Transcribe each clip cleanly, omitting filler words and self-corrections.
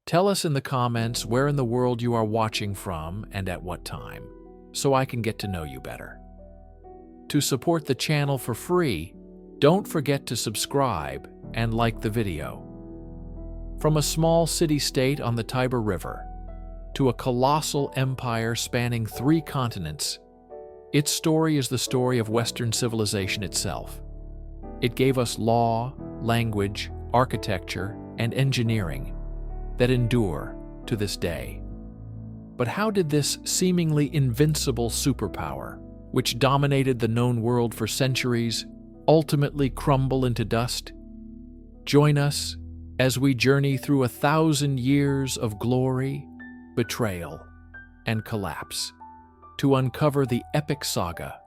Tell us in the comments where in the world you are watching from and at what time, so I can get to know you better. To support the channel for free, don't forget to subscribe and like the video. From a small city-state on the Tiber River to a colossal empire spanning 3 continents, its story is the story of Western civilization itself. It gave us law, language, architecture, and engineering that endure to this day. But how did this seemingly invincible superpower, which dominated the known world for centuries, ultimately crumble into dust? Join us as we journey through 1,000 years of glory, betrayal, and collapse to uncover the epic saga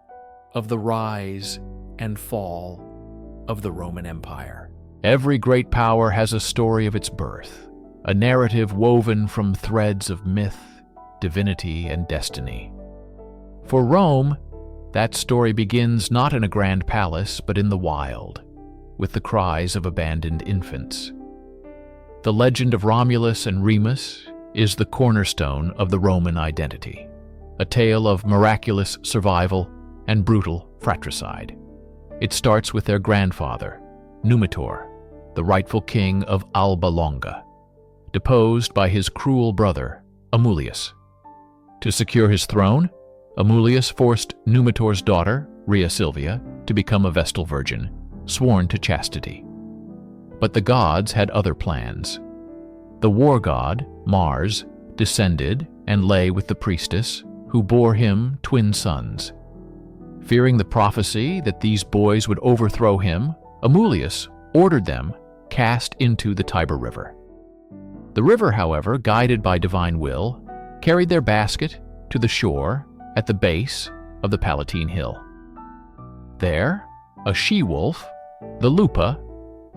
of the rise and fall of the Roman Empire. Every great power has a story of its birth, a narrative woven from threads of myth, divinity, and destiny. For Rome, that story begins not in a grand palace, but in the wild, with the cries of abandoned infants. The legend of Romulus and Remus is the cornerstone of the Roman identity, a tale of miraculous survival and brutal fratricide. It starts with their grandfather, Numitor, the rightful king of Alba Longa, deposed by his cruel brother, Amulius. To secure his throne, Amulius forced Numitor's daughter, Rhea Silvia, to become a Vestal virgin, sworn to chastity. But the gods had other plans. The war god, Mars, descended and lay with the priestess, who bore him twin sons. Fearing the prophecy that these boys would overthrow him, Amulius ordered them cast into the Tiber River. The river, however, guided by divine will, carried their basket to the shore at the base of the Palatine Hill. There, a she-wolf, the lupa,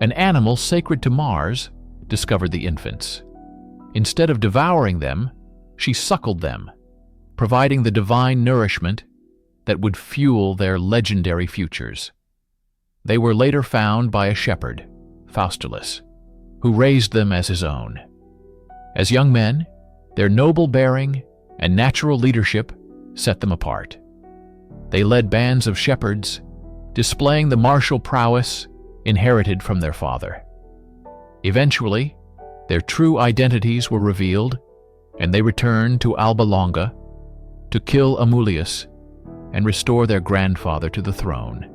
an animal sacred to Mars, discovered the infants. Instead of devouring them, she suckled them, providing the divine nourishment that would fuel their legendary futures. They were later found by a shepherd, Faustulus, who raised them as his own. As young men, their noble bearing and natural leadership set them apart. They led bands of shepherds, displaying the martial prowess inherited from their father. Eventually, their true identities were revealed, and they returned to Alba Longa to kill Amulius and restore their grandfather to the throne.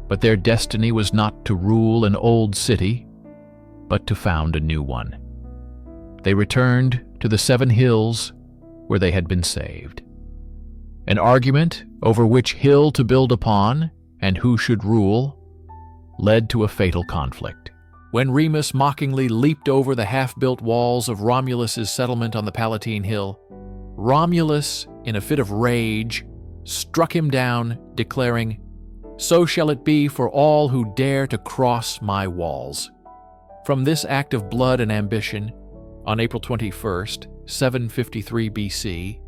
But their destiny was not to rule an old city, but to found a new one. They returned to the 7 hills where they had been saved. An argument over which hill to build upon and who should rule led to a fatal conflict. When Remus mockingly leaped over the half-built walls of Romulus's settlement on the Palatine Hill, Romulus, in a fit of rage, struck him down, declaring, "So shall it be for all who dare to cross my walls." From this act of blood and ambition, on April 21st, 753 BC,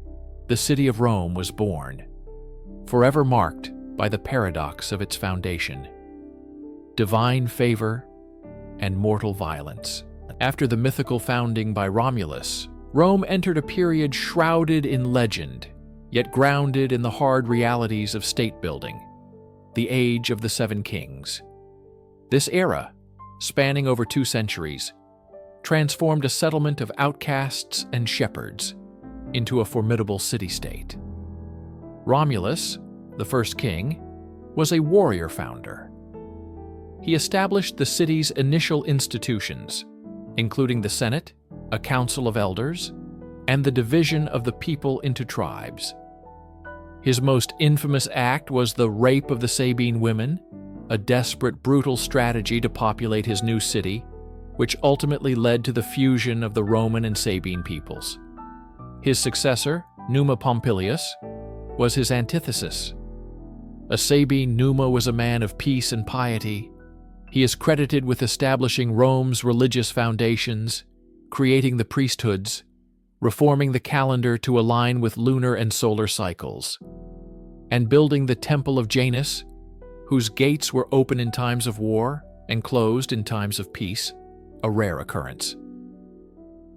the city of Rome was born, forever marked by the paradox of its foundation: divine favor and mortal violence. After the mythical founding by Romulus, Rome entered a period shrouded in legend, yet grounded in the hard realities of state building, the Age of the 7 Kings. This era, spanning over 2 centuries, transformed a settlement of outcasts and shepherds into a formidable city-state. Romulus, the first king, was a warrior founder. He established the city's initial institutions, including the Senate, a council of elders, and the division of the people into tribes. His most infamous act was the rape of the Sabine women, a desperate, brutal strategy to populate his new city, which ultimately led to the fusion of the Roman and Sabine peoples. His successor, Numa Pompilius, was his antithesis. A Sabine, Numa was a man of peace and piety. He is credited with establishing Rome's religious foundations, creating the priesthoods, reforming the calendar to align with lunar and solar cycles, and building the Temple of Janus, whose gates were open in times of war and closed in times of peace, a rare occurrence.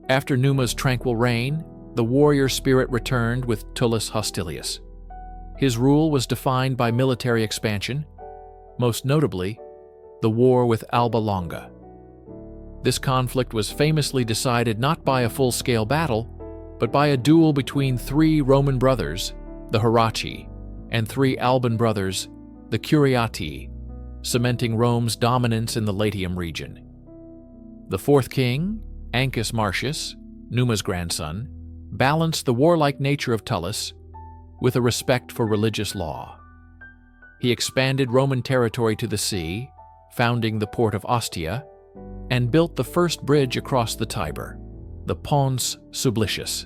After Numa's tranquil reign, the warrior spirit returned with Tullus Hostilius. His rule was defined by military expansion, most notably the war with Alba Longa. This conflict was famously decided not by a full-scale battle, but by a duel between 3 Roman brothers, the Horaci, and 3 Alban brothers, the Curiatii, cementing Rome's dominance in the Latium region. The 4th king, Ancus Marcius, Numa's grandson, balanced the warlike nature of Tullus with a respect for religious law. He expanded Roman territory to the sea, founding the port of Ostia, and built the first bridge across the Tiber, the Pons Sublicius.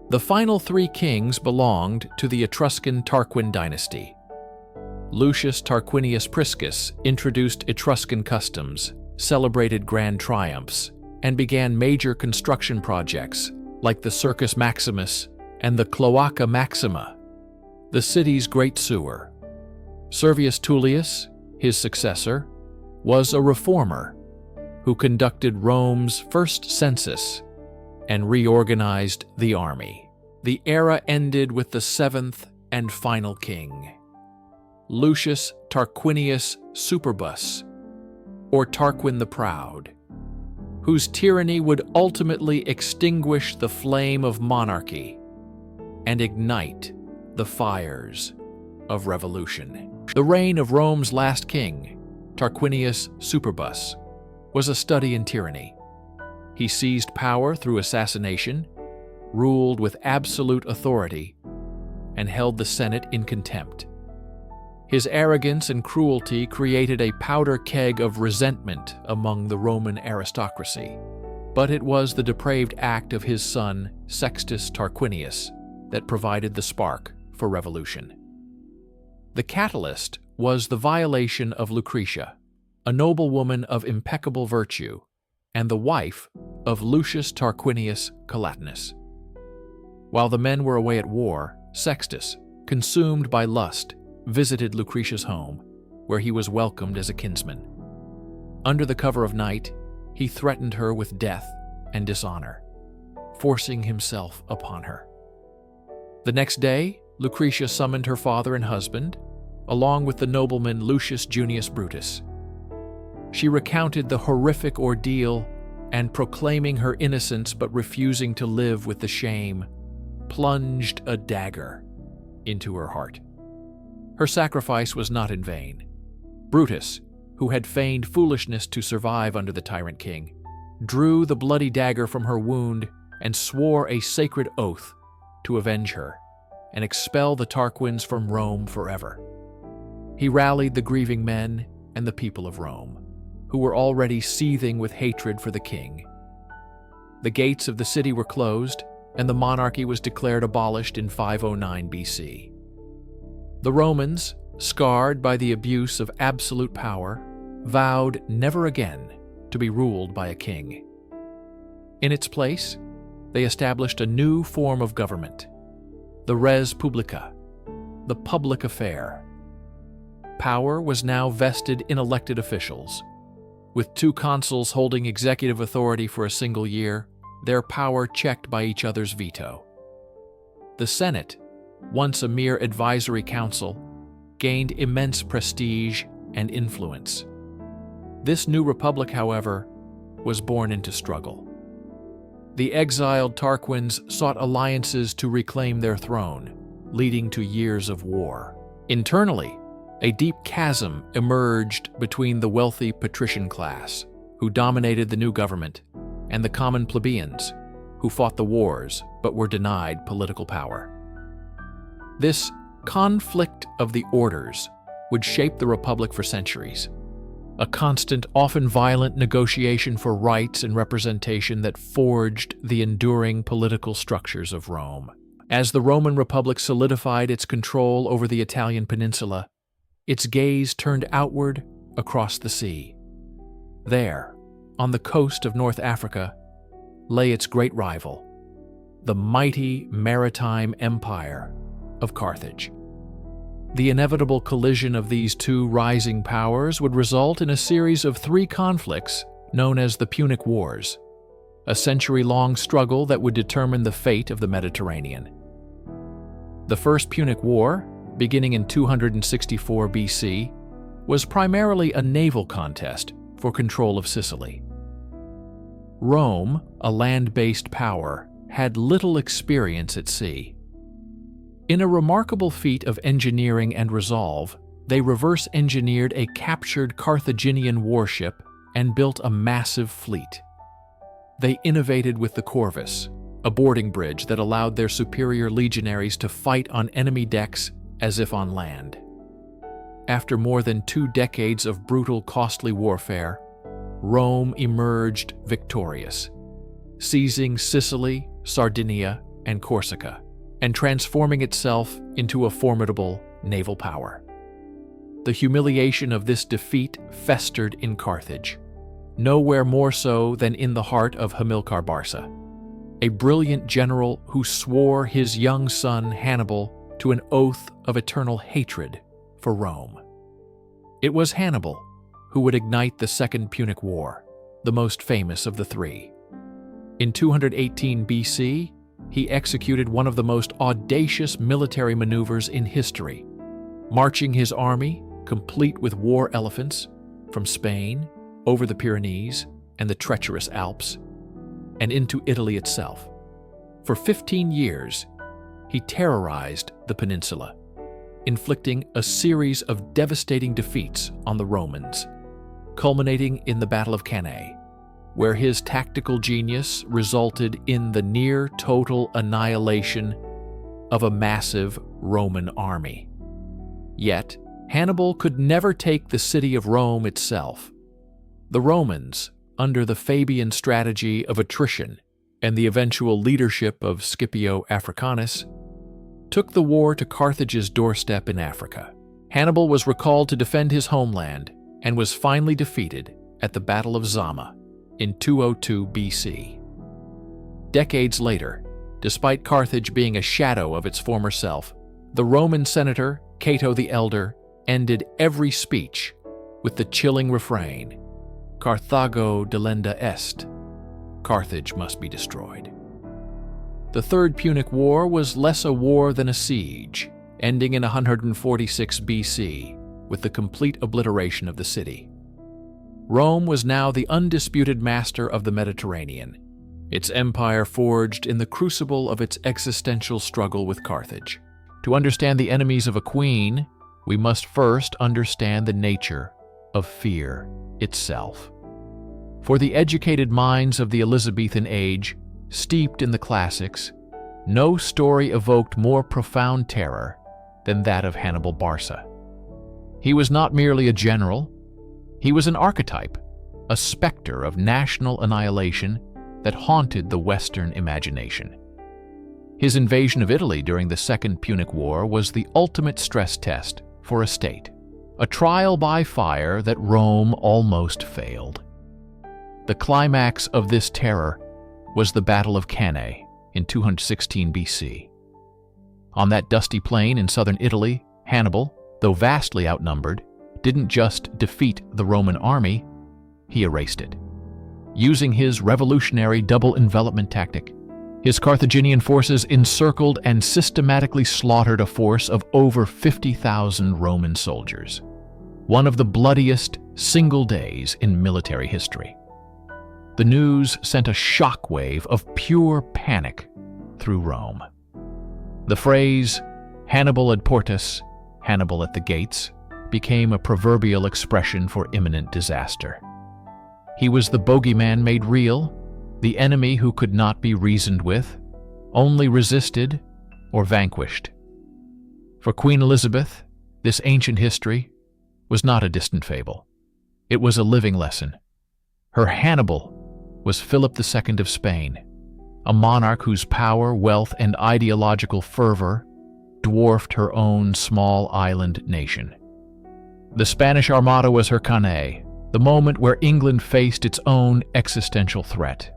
The final 3 kings belonged to the Etruscan Tarquin dynasty. Lucius Tarquinius Priscus introduced Etruscan customs, celebrated grand triumphs, and began major construction projects like the Circus Maximus and the Cloaca Maxima, the city's great sewer. Servius Tullius, his successor, was a reformer who conducted Rome's first census and reorganized the army. The era ended with the 7th and final king, Lucius Tarquinius Superbus, or Tarquin the Proud, whose tyranny would ultimately extinguish the flame of monarchy and ignite the fires of revolution. The reign of Rome's last king, Tarquinius Superbus, was a study in tyranny. He seized power through assassination, ruled with absolute authority, and held the Senate in contempt. His arrogance and cruelty created a powder keg of resentment among the Roman aristocracy, but it was the depraved act of his son, Sextus Tarquinius, that provided the spark for revolution. The catalyst was the violation of Lucretia, a noblewoman of impeccable virtue, and the wife of Lucius Tarquinius Collatinus. While the men were away at war, Sextus, consumed by lust, visited Lucretia's home, where he was welcomed as a kinsman. Under the cover of night, he threatened her with death and dishonor, forcing himself upon her. The next day, Lucretia summoned her father and husband, along with the nobleman Lucius Junius Brutus. She recounted the horrific ordeal and, proclaiming her innocence but refusing to live with the shame, plunged a dagger into her heart. Her sacrifice was not in vain. Brutus, who had feigned foolishness to survive under the tyrant king, drew the bloody dagger from her wound and swore a sacred oath to avenge her and expel the Tarquins from Rome forever. He rallied the grieving men and the people of Rome, who were already seething with hatred for the king. The gates of the city were closed, and the monarchy was declared abolished in 509 BC. The Romans, scarred by the abuse of absolute power, vowed never again to be ruled by a king. In its place, they established a new form of government, the res publica, the public affair. Power was now vested in elected officials. With 2 consuls holding executive authority for a single year, their power checked by each other's veto. The Senate, once a mere advisory council, gained immense prestige and influence. This new republic, however, was born into struggle. The exiled Tarquins sought alliances to reclaim their throne, leading to years of war. Internally, a deep chasm emerged between the wealthy patrician class, who dominated the new government, and the common plebeians, who fought the wars but were denied political power. This conflict of the orders would shape the Republic for centuries, a constant, often violent negotiation for rights and representation that forged the enduring political structures of Rome. As the Roman Republic solidified its control over the Italian peninsula, its gaze turned outward across the sea. There, on the coast of North Africa, lay its great rival, the mighty maritime empire of Carthage. The inevitable collision of these 2 rising powers would result in a series of 3 conflicts known as the Punic Wars. a century-long struggle that would determine the fate of the Mediterranean. The First Punic War, beginning in 264 BC, was primarily a naval contest for control of Sicily. Rome, a land-based power, had little experience at sea. In a remarkable feat of engineering and resolve, they reverse-engineered a captured Carthaginian warship and built a massive fleet. They innovated with the corvus, a boarding bridge that allowed their superior legionaries to fight on enemy decks as if on land. After more than 2 decades of brutal, costly warfare, Rome emerged victorious, seizing Sicily, Sardinia, and Corsica, and transforming itself into a formidable naval power. The humiliation of this defeat festered in Carthage, nowhere more so than in the heart of Hamilcar Barca, a brilliant general who swore his young son Hannibal to an oath of eternal hatred for Rome. It was Hannibal who would ignite the Second Punic War, the most famous of the 3. In 218 BC, he executed one of the most audacious military maneuvers in history, marching his army, complete with war elephants, from Spain, over the Pyrenees and the treacherous Alps, and into Italy itself. For 15 years, he terrorized the peninsula, inflicting a series of devastating defeats on the Romans, culminating in the Battle of Cannae, where his tactical genius resulted in the near-total annihilation of a massive Roman army. Yet, Hannibal could never take the city of Rome itself. The Romans, under the Fabian strategy of attrition and the eventual leadership of Scipio Africanus, took the war to Carthage's doorstep in Africa. Hannibal was recalled to defend his homeland and was finally defeated at the Battle of Zama in 202 BC. Decades later, despite Carthage being a shadow of its former self, the Roman senator Cato the Elder ended every speech with the chilling refrain, "Carthago delenda est," Carthage must be destroyed. The Third Punic War was less a war than a siege, ending in 146 BC with the complete obliteration of the city. Rome was now the undisputed master of the Mediterranean, its empire forged in the crucible of its existential struggle with Carthage. To understand the enemies of a queen, we must first understand the nature of fear itself. For the educated minds of the Elizabethan age, steeped in the classics, no story evoked more profound terror than that of Hannibal Barca. He was not merely a general, he was an archetype, a specter of national annihilation that haunted the Western imagination. His invasion of Italy during the Second Punic War was the ultimate stress test for a state, a trial by fire that Rome almost failed. The climax of this terror was the Battle of Cannae in 216 BC. On that dusty plain in southern Italy, Hannibal, though vastly outnumbered, didn't just defeat the Roman army, he erased it. Using his revolutionary double envelopment tactic, his Carthaginian forces encircled and systematically slaughtered a force of over 50,000 Roman soldiers, one of the bloodiest single days in military history. The news sent a shockwave of pure panic through Rome. The phrase, "Hannibal ad portas," Hannibal at the gates, became a proverbial expression for imminent disaster. He was the bogeyman made real, the enemy who could not be reasoned with, only resisted or vanquished. For Queen Elizabeth, this ancient history was not a distant fable. It was a living lesson. Her Hannibal was Philip II of Spain, a monarch whose power, wealth, and ideological fervor dwarfed her own small island nation. The Spanish Armada was her Cannae, the moment where England faced its own existential threat.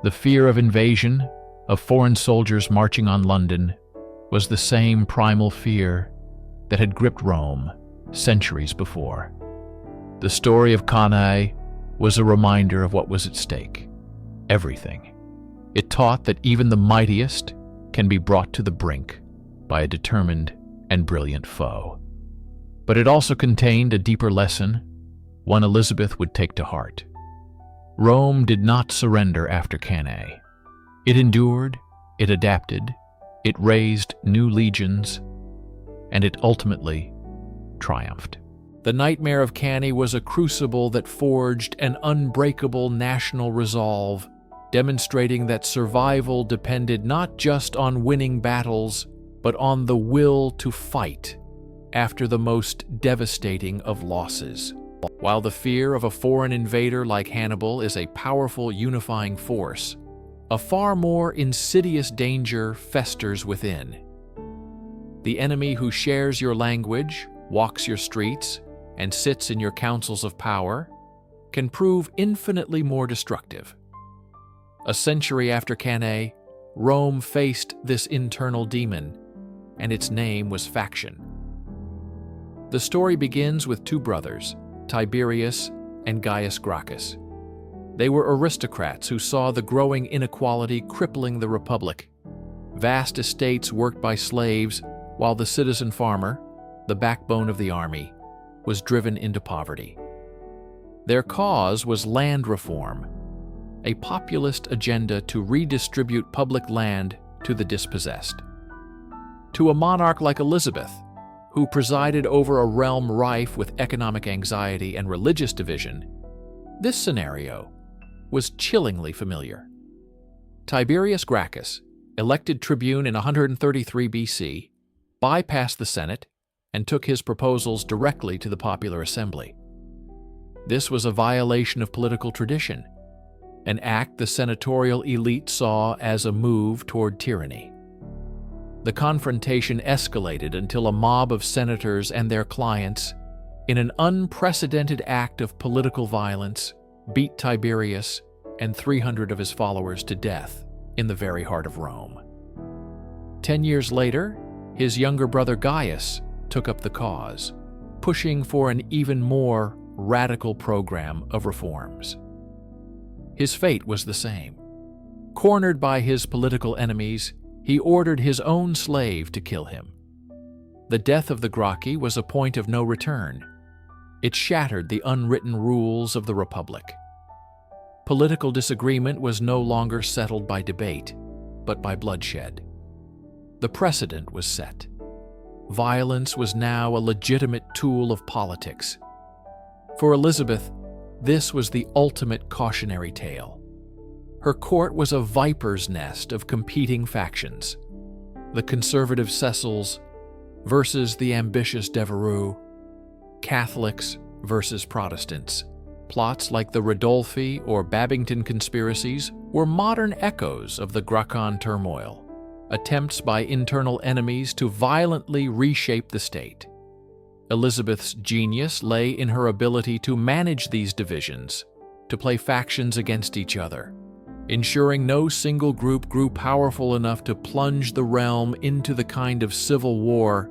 The fear of invasion, of foreign soldiers marching on London, was the same primal fear that had gripped Rome centuries before. The story of Cannae was a reminder of what was at stake. everything. It taught that even the mightiest can be brought to the brink by a determined and brilliant foe. But it also contained a deeper lesson, one Elizabeth would take to heart. Rome did not surrender after Cannae. It endured, it adapted, it raised new legions, and it ultimately triumphed. The nightmare of Cannae was a crucible that forged an unbreakable national resolve, demonstrating that survival depended not just on winning battles, but on the will to fight after the most devastating of losses. While the fear of a foreign invader like Hannibal is a powerful unifying force, a far more insidious danger festers within. The enemy who shares your language, walks your streets, and sits in your councils of power can prove infinitely more destructive. A century after Cannae, Rome faced this internal demon, and its name was faction. The story begins with two brothers, Tiberius and Gaius Gracchus. They were aristocrats who saw the growing inequality crippling the Republic. Vast estates worked by slaves, while the citizen farmer, the backbone of the army, was driven into poverty. Their cause was land reform, a populist agenda to redistribute public land to the dispossessed. To a monarch like Elizabeth, who presided over a realm rife with economic anxiety and religious division, this scenario was chillingly familiar. Tiberius Gracchus, elected tribune in 133 BC, bypassed the Senate and took his proposals directly to the popular assembly. This was a violation of political tradition, an act the senatorial elite saw as a move toward tyranny. The confrontation escalated until a mob of senators and their clients, in an unprecedented act of political violence, beat Tiberius and 300 of his followers to death in the very heart of Rome. 10 years later, his younger brother Gaius took up the cause, pushing for an even more radical program of reforms. His fate was the same. Cornered by his political enemies, he ordered his own slave to kill him. The death of the Gracchi was a point of no return. It shattered the unwritten rules of the Republic. Political disagreement was no longer settled by debate, but by bloodshed. The precedent was set. Violence was now a legitimate tool of politics. For Elizabeth, this was the ultimate cautionary tale. Her court was a viper's nest of competing factions. The conservative Cecils versus the ambitious Devereux, Catholics versus Protestants. Plots like the Ridolfi or Babington conspiracies were modern echoes of the Gracchan turmoil, attempts by internal enemies to violently reshape the state. Elizabeth's genius lay in her ability to manage these divisions, to play factions against each other, ensuring no single group grew powerful enough to plunge the realm into the kind of civil war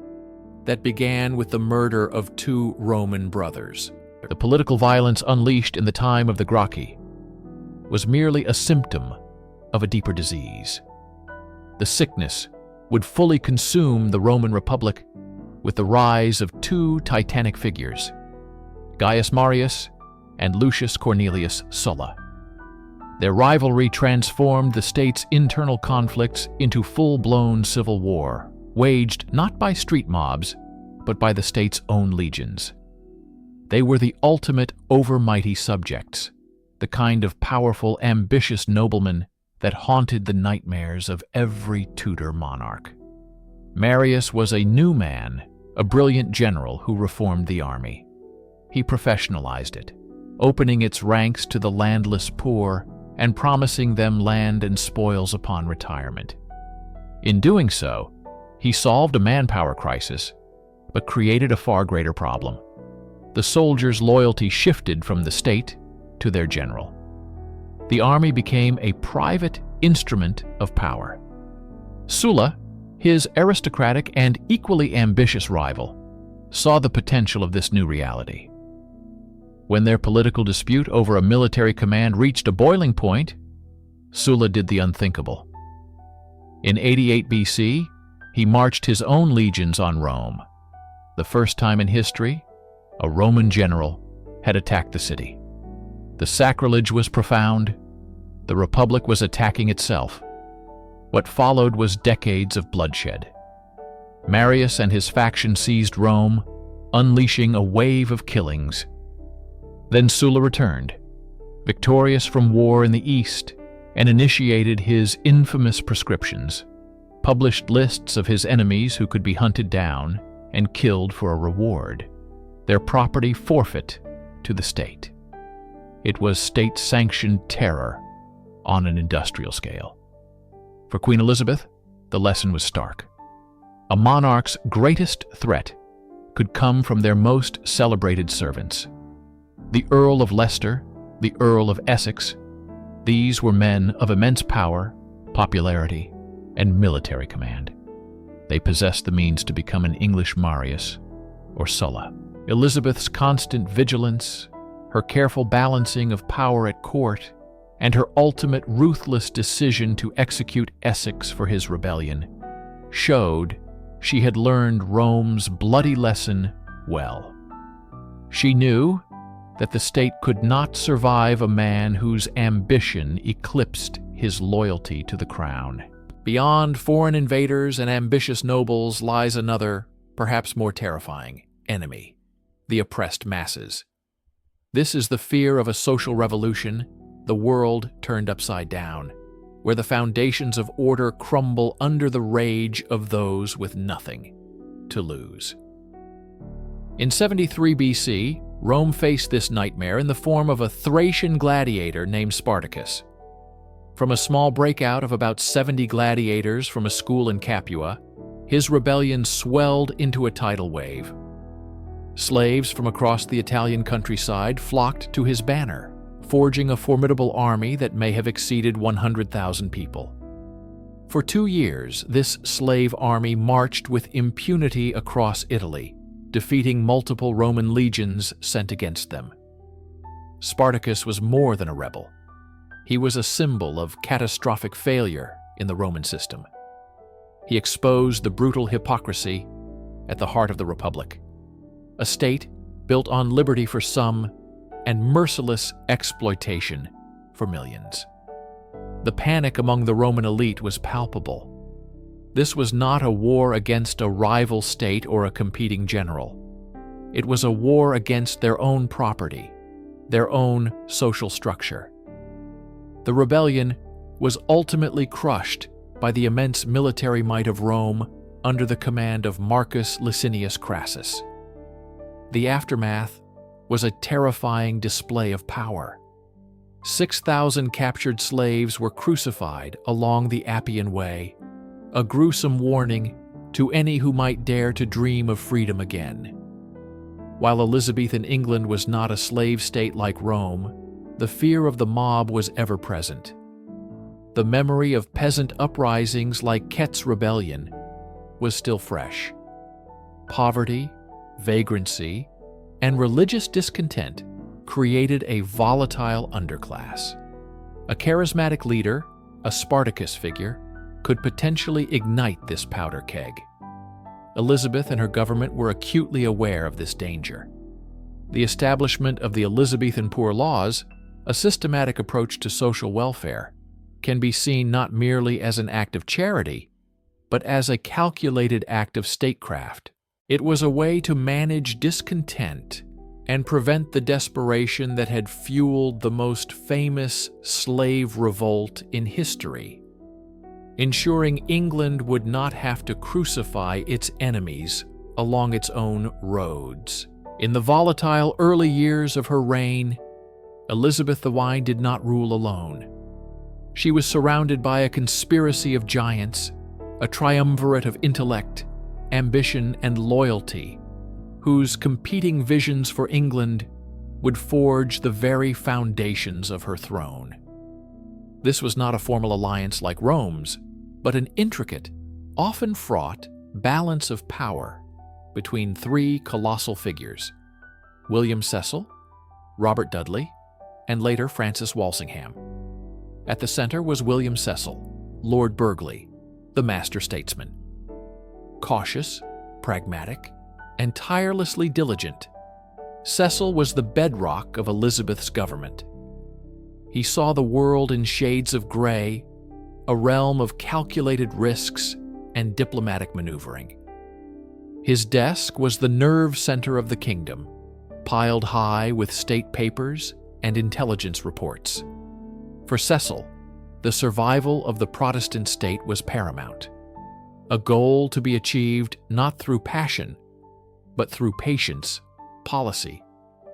that began with the murder of two Roman brothers. The political violence unleashed in the time of the Gracchi was merely a symptom of a deeper disease. The sickness would fully consume the Roman Republic with the rise of two titanic figures, Gaius Marius and Lucius Cornelius Sulla. Their rivalry transformed the state's internal conflicts into full-blown civil war, waged not by street mobs, but by the state's own legions. They were the ultimate overmighty subjects, the kind of powerful, ambitious noblemen that haunted the nightmares of every Tudor monarch. Marius was a new man, a brilliant general who reformed the army. He professionalized it, opening its ranks to the landless poor and promising them land and spoils upon retirement. In doing so, he solved a manpower crisis, but created a far greater problem. The soldiers' loyalty shifted from the state to their general. The army became a private instrument of power. Sulla, his aristocratic and equally ambitious rival, saw the potential of this new reality. When their political dispute over a military command reached a boiling point, Sulla did the unthinkable. In 88 BC, he marched his own legions on Rome. The first time in history, a Roman general had attacked the city. The sacrilege was profound. The Republic was attacking itself. What followed was decades of bloodshed. Marius and his faction seized Rome, unleashing a wave of killings. Then Sulla returned, victorious from war in the east, and initiated his infamous proscriptions, published lists of his enemies who could be hunted down and killed for a reward, their property forfeit to the state. It was state-sanctioned terror on an industrial scale. For Queen Elizabeth, the lesson was stark. A monarch's greatest threat could come from their most celebrated servants. The Earl of Leicester, the Earl of Essex, these were men of immense power, popularity, and military command. They possessed the means to become an English Marius or Sulla. Elizabeth's constant vigilance, her careful balancing of power at court, and her ultimate ruthless decision to execute Essex for his rebellion showed she had learned Rome's bloody lesson well. She knew that the state could not survive a man whose ambition eclipsed his loyalty to the crown. Beyond foreign invaders and ambitious nobles lies another, perhaps more terrifying, enemy: the oppressed masses. This is the fear of a social revolution, the world turned upside down, where the foundations of order crumble under the rage of those with nothing to lose. In 73 BC, Rome faced this nightmare in the form of a Thracian gladiator named Spartacus. From a small breakout of about 70 gladiators from a school in Capua, his rebellion swelled into a tidal wave. Slaves from across the Italian countryside flocked to his banner, forging a formidable army that may have exceeded 100,000 people. For 2 years, this slave army marched with impunity across Italy, defeating multiple Roman legions sent against them. Spartacus was more than a rebel. He was a symbol of catastrophic failure in the Roman system. He exposed the brutal hypocrisy at the heart of the Republic, a state built on liberty for some and merciless exploitation for millions. The panic among the Roman elite was palpable. This was not a war against a rival state or a competing general. It was a war against their own property, their own social structure. The rebellion was ultimately crushed by the immense military might of Rome under the command of Marcus Licinius Crassus. The aftermath was a terrifying display of power. 6,000 captured slaves were crucified along the Appian Way, a gruesome warning to any who might dare to dream of freedom again. While Elizabethan England was not a slave state like Rome, the fear of the mob was ever present. The memory of peasant uprisings like Kett's Rebellion was still fresh. Poverty, vagrancy, and religious discontent created a volatile underclass. A charismatic leader, a Spartacus figure, could potentially ignite this powder keg. Elizabeth and her government were acutely aware of this danger. The establishment of the Elizabethan Poor Laws, a systematic approach to social welfare, can be seen not merely as an act of charity, but as a calculated act of statecraft. It was a way to manage discontent and prevent the desperation that had fueled the most famous slave revolt in history, ensuring England would not have to crucify its enemies along its own roads. In the volatile early years of her reign, Elizabeth the Wise did not rule alone. She was surrounded by a conspiracy of giants, a triumvirate of intellect, ambition, and loyalty, whose competing visions for England would forge the very foundations of her throne. This was not a formal alliance like Rome's, but an intricate, often fraught, balance of power between 3 colossal figures: William Cecil, Robert Dudley, and later Francis Walsingham. At the center was William Cecil, Lord Burghley, the master statesman. Cautious, pragmatic, and tirelessly diligent, Cecil was the bedrock of Elizabeth's government. He saw the world in shades of gray, a realm of calculated risks and diplomatic maneuvering. His desk was the nerve center of the kingdom, piled high with state papers and intelligence reports. For Cecil, the survival of the Protestant state was paramount, a goal to be achieved not through passion, but through patience, policy,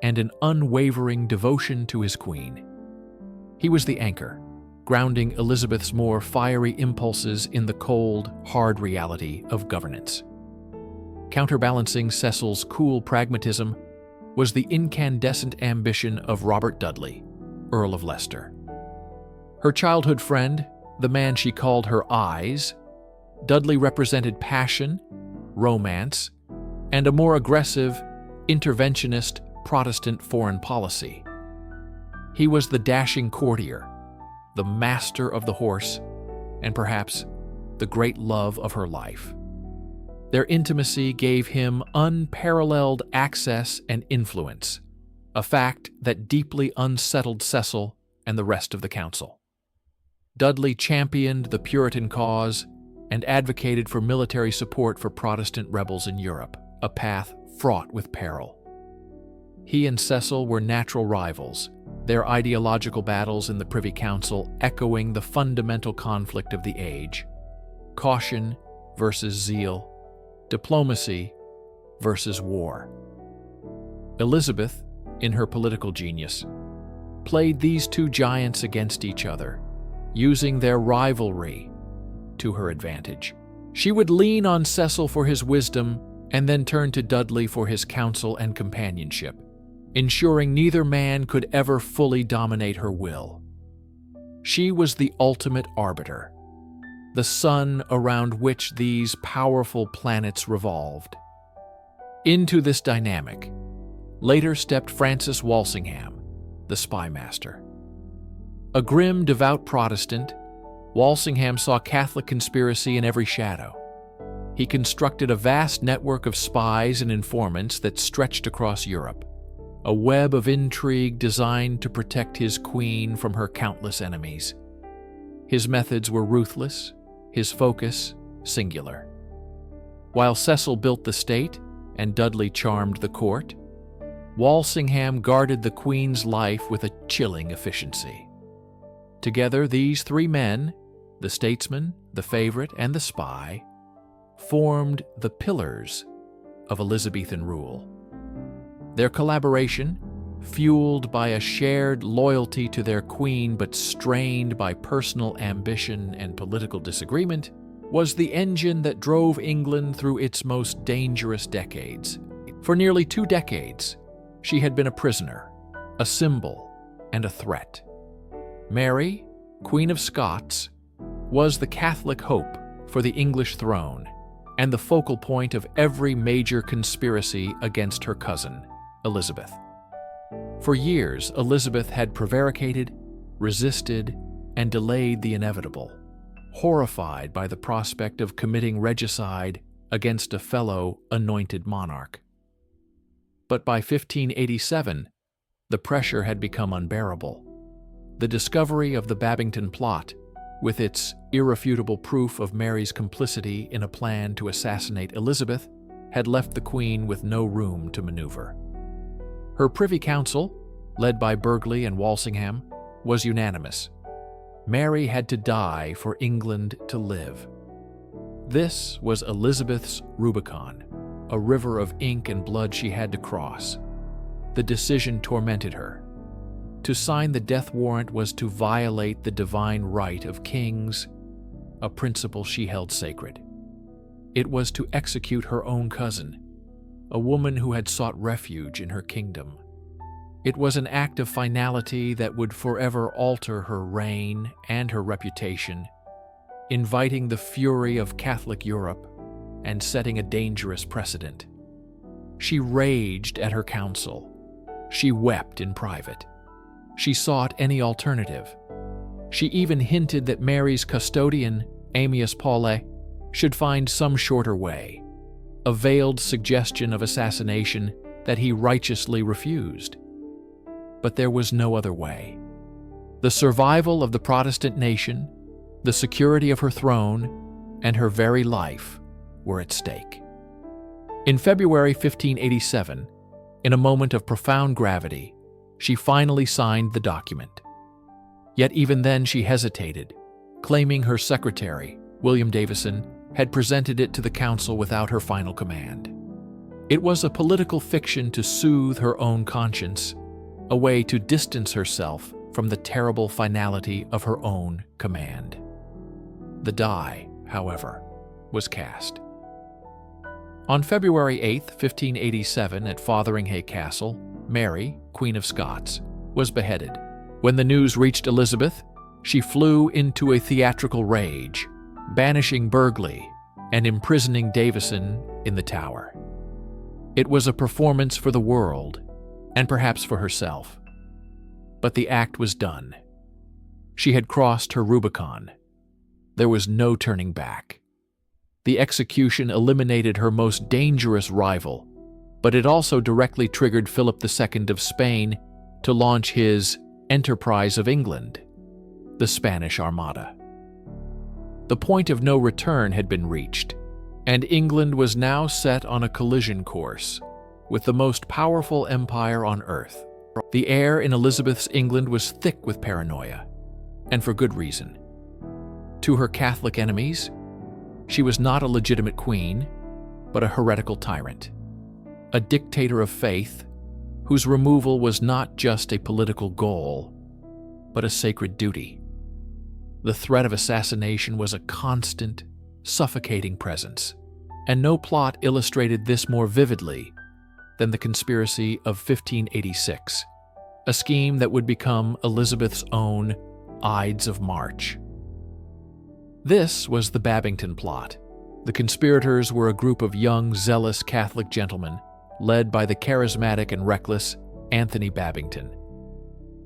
and an unwavering devotion to his queen. He was the anchor, grounding Elizabeth's more fiery impulses in the cold, hard reality of governance. Counterbalancing Cecil's cool pragmatism was the incandescent ambition of Robert Dudley, Earl of Leicester. Her childhood friend, the man she called her Eyes, Dudley represented passion, romance, and a more aggressive, interventionist Protestant foreign policy. He was the dashing courtier, the master of the horse, and perhaps the great love of her life. Their intimacy gave him unparalleled access and influence, a fact that deeply unsettled Cecil and the rest of the council. Dudley championed the Puritan cause and advocated for military support for Protestant rebels in Europe, a path fraught with peril. He and Cecil were natural rivals, their ideological battles in the Privy Council echoing the fundamental conflict of the age: caution versus zeal, diplomacy versus war. Elizabeth, in her political genius, played these two giants against each other, using their rivalry to her advantage. She would lean on Cecil for his wisdom and then turn to Dudley for his counsel and companionship, ensuring neither man could ever fully dominate her will. She was the ultimate arbiter, the sun around which these powerful planets revolved. Into this dynamic later stepped Francis Walsingham, the spy master. A grim, devout Protestant, Walsingham saw Catholic conspiracy in every shadow. He constructed a vast network of spies and informants that stretched across Europe, a web of intrigue designed to protect his queen from her countless enemies. His methods were ruthless, his focus singular. While Cecil built the state and Dudley charmed the court, Walsingham guarded the queen's life with a chilling efficiency. Together, these three men, the statesman, the favorite, and the spy, formed the pillars of Elizabethan rule. Their collaboration, fueled by a shared loyalty to their queen but strained by personal ambition and political disagreement, was the engine that drove England through its most dangerous decades. For nearly 2 decades, she had been a prisoner, a symbol, and a threat. Mary, Queen of Scots, was the Catholic hope for the English throne and the focal point of every major conspiracy against her cousin, Elizabeth. For years, Elizabeth had prevaricated, resisted, and delayed the inevitable, horrified by the prospect of committing regicide against a fellow anointed monarch. But by 1587, the pressure had become unbearable. The discovery of the Babington plot, with its irrefutable proof of Mary's complicity in a plan to assassinate Elizabeth, had left the Queen with no room to maneuver. Her Privy Council, led by Burghley and Walsingham, was unanimous. Mary had to die for England to live. This was Elizabeth's Rubicon, a river of ink and blood she had to cross. The decision tormented her. To sign the death warrant was to violate the divine right of kings, a principle she held sacred. It was to execute her own cousin, a woman who had sought refuge in her kingdom. It was an act of finality that would forever alter her reign and her reputation, inviting the fury of Catholic Europe and setting a dangerous precedent. She raged at her council. She wept in private. She sought any alternative. She even hinted that Mary's custodian, Ammius Paulae, should find some shorter way, a veiled suggestion of assassination that he righteously refused. But there was no other way. The survival of the Protestant nation, the security of her throne, and her very life were at stake. In February 1587, in a moment of profound gravity, she finally signed the document. Yet even then she hesitated, claiming her secretary, William Davison, had presented it to the council without her final command. It was a political fiction to soothe her own conscience, a way to distance herself from the terrible finality of her own command. The die, however, was cast. On February 8, 1587, at Fotheringhay Castle, Mary, Queen of Scots, was beheaded. When the news reached Elizabeth, she flew into a theatrical rage, banishing Burghley and imprisoning Davison in the Tower. It was a performance for the world, and perhaps for herself. But the act was done. She had crossed her Rubicon. There was no turning back. The execution eliminated her most dangerous rival, but it also directly triggered Philip II of Spain to launch his enterprise of England, the Spanish Armada. The point of no return had been reached, and England was now set on a collision course with the most powerful empire on earth. The air in Elizabeth's England was thick with paranoia, and for good reason. To her Catholic enemies, she was not a legitimate queen, but a heretical tyrant, a dictator of faith whose removal was not just a political goal, but a sacred duty. The threat of assassination was a constant, suffocating presence, and no plot illustrated this more vividly than the conspiracy of 1586, a scheme that would become Elizabeth's own Ides of March. This was the Babington plot. The conspirators were a group of young, zealous Catholic gentlemen led by the charismatic and reckless Anthony Babington.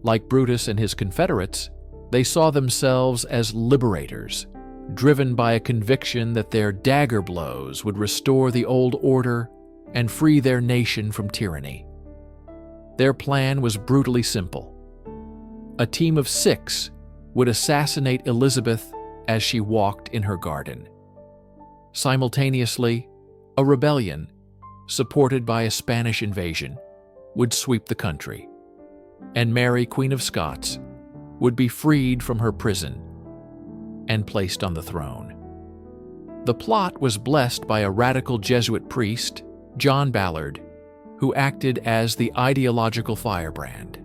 Like Brutus and his confederates, they saw themselves as liberators, driven by a conviction that their dagger blows would restore the old order and free their nation from tyranny. Their plan was brutally simple. A team of 6 would assassinate Elizabeth as she walked in her garden. Simultaneously, a rebellion, supported by a Spanish invasion, would sweep the country, and Mary, Queen of Scots, would be freed from her prison and placed on the throne. The plot was blessed by a radical Jesuit priest, John Ballard, who acted as the ideological firebrand,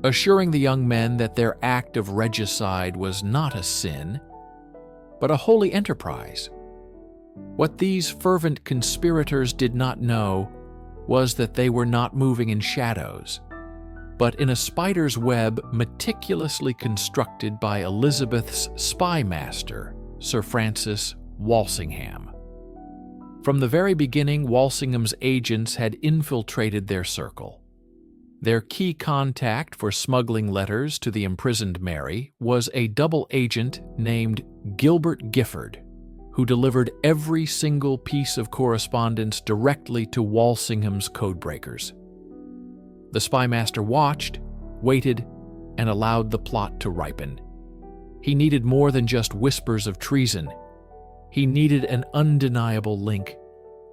assuring the young men that their act of regicide was not a sin, but a holy enterprise. What these fervent conspirators did not know was that they were not moving in shadows, but in a spider's web meticulously constructed by Elizabeth's spy master, Sir Francis Walsingham. From the very beginning, Walsingham's agents had infiltrated their circle. Their key contact for smuggling letters to the imprisoned Mary was a double agent named Gilbert Gifford, who delivered every single piece of correspondence directly to Walsingham's codebreakers. The spymaster watched, waited, and allowed the plot to ripen. He needed more than just whispers of treason. He needed an undeniable link,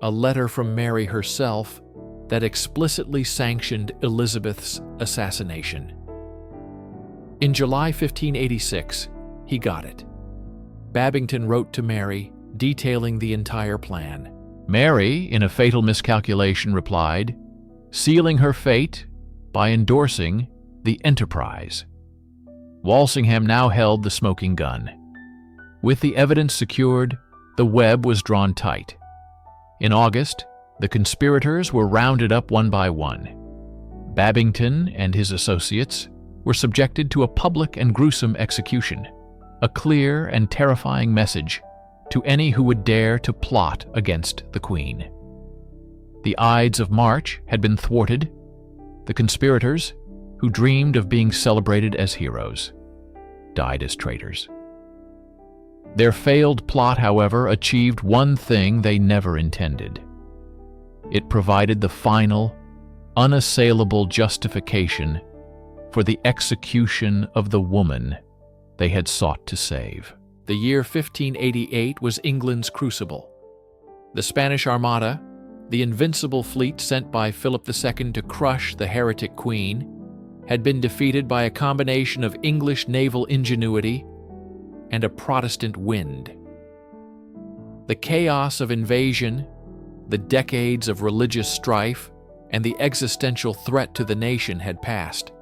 a letter from Mary herself that explicitly sanctioned Elizabeth's assassination. In July 1586, he got it. Babington wrote to Mary, detailing the entire plan. Mary, in a fatal miscalculation, replied, sealing her fate by endorsing the enterprise. Walsingham now held the smoking gun. With the evidence secured, the web was drawn tight. In August, the conspirators were rounded up one by one. Babington and his associates were subjected to a public and gruesome execution, a clear and terrifying message to any who would dare to plot against the Queen. The Ides of March had been thwarted, the conspirators, who dreamed of being celebrated as heroes, died as traitors. Their failed plot, however, achieved one thing they never intended. It provided the final, unassailable justification for the execution of the woman they had sought to save. The year 1588 was England's crucible. The Spanish Armada, the invincible fleet sent by Philip II to crush the heretic queen, had been defeated by a combination of English naval ingenuity and a Protestant wind. The chaos of invasion, the decades of religious strife, and the existential threat to the nation had passed.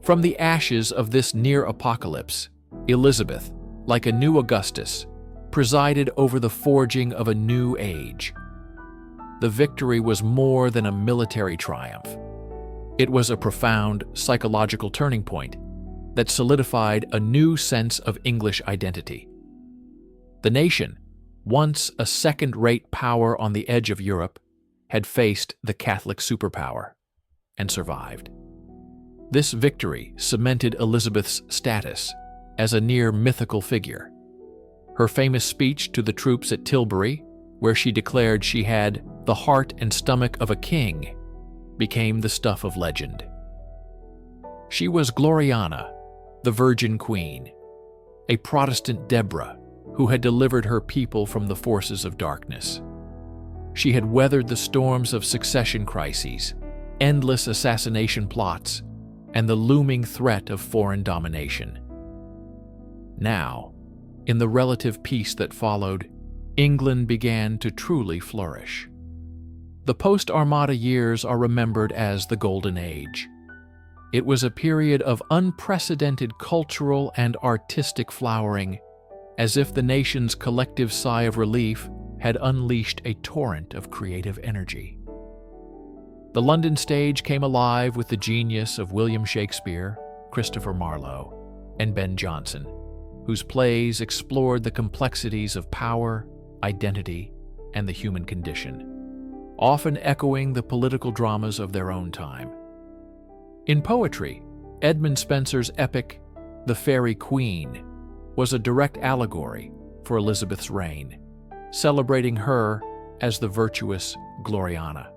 From the ashes of this near apocalypse, Elizabeth, like a new Augustus, presided over the forging of a new age. The victory was more than a military triumph. It was a profound psychological turning point that solidified a new sense of English identity. The nation, once a second-rate power on the edge of Europe, had faced the Catholic superpower and survived. This victory cemented Elizabeth's status as a near mythical figure. Her famous speech to the troops at Tilbury, where she declared she had the heart and stomach of a king, became the stuff of legend. She was Gloriana, the Virgin Queen, a Protestant Deborah who had delivered her people from the forces of darkness. She had weathered the storms of succession crises, endless assassination plots, and the looming threat of foreign domination. Now, in the relative peace that followed, England began to truly flourish. The post-Armada years are remembered as the Golden Age. It was a period of unprecedented cultural and artistic flowering, as if the nation's collective sigh of relief had unleashed a torrent of creative energy. The London stage came alive with the genius of William Shakespeare, Christopher Marlowe, and Ben Jonson, whose plays explored the complexities of power, identity, and the human condition, often echoing the political dramas of their own time. In poetry, Edmund Spenser's epic, The Faerie Queene, was a direct allegory for Elizabeth's reign, celebrating her as the virtuous Gloriana.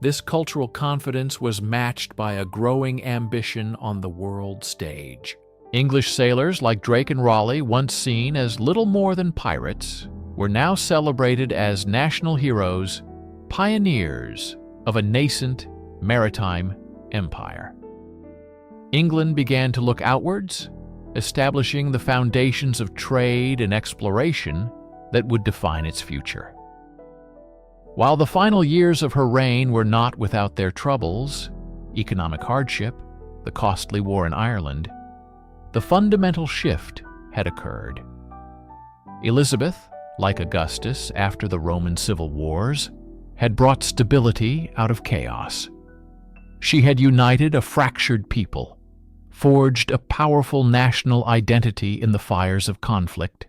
This cultural confidence was matched by a growing ambition on the world stage. English sailors like Drake and Raleigh, once seen as little more than pirates, were now celebrated as national heroes, pioneers of a nascent maritime empire. England began to look outwards, establishing the foundations of trade and exploration that would define its future. While the final years of her reign were not without their troubles, economic hardship, the costly war in Ireland, the fundamental shift had occurred. Elizabeth, like Augustus after the Roman civil wars, had brought stability out of chaos. She had united a fractured people, forged a powerful national identity in the fires of conflict,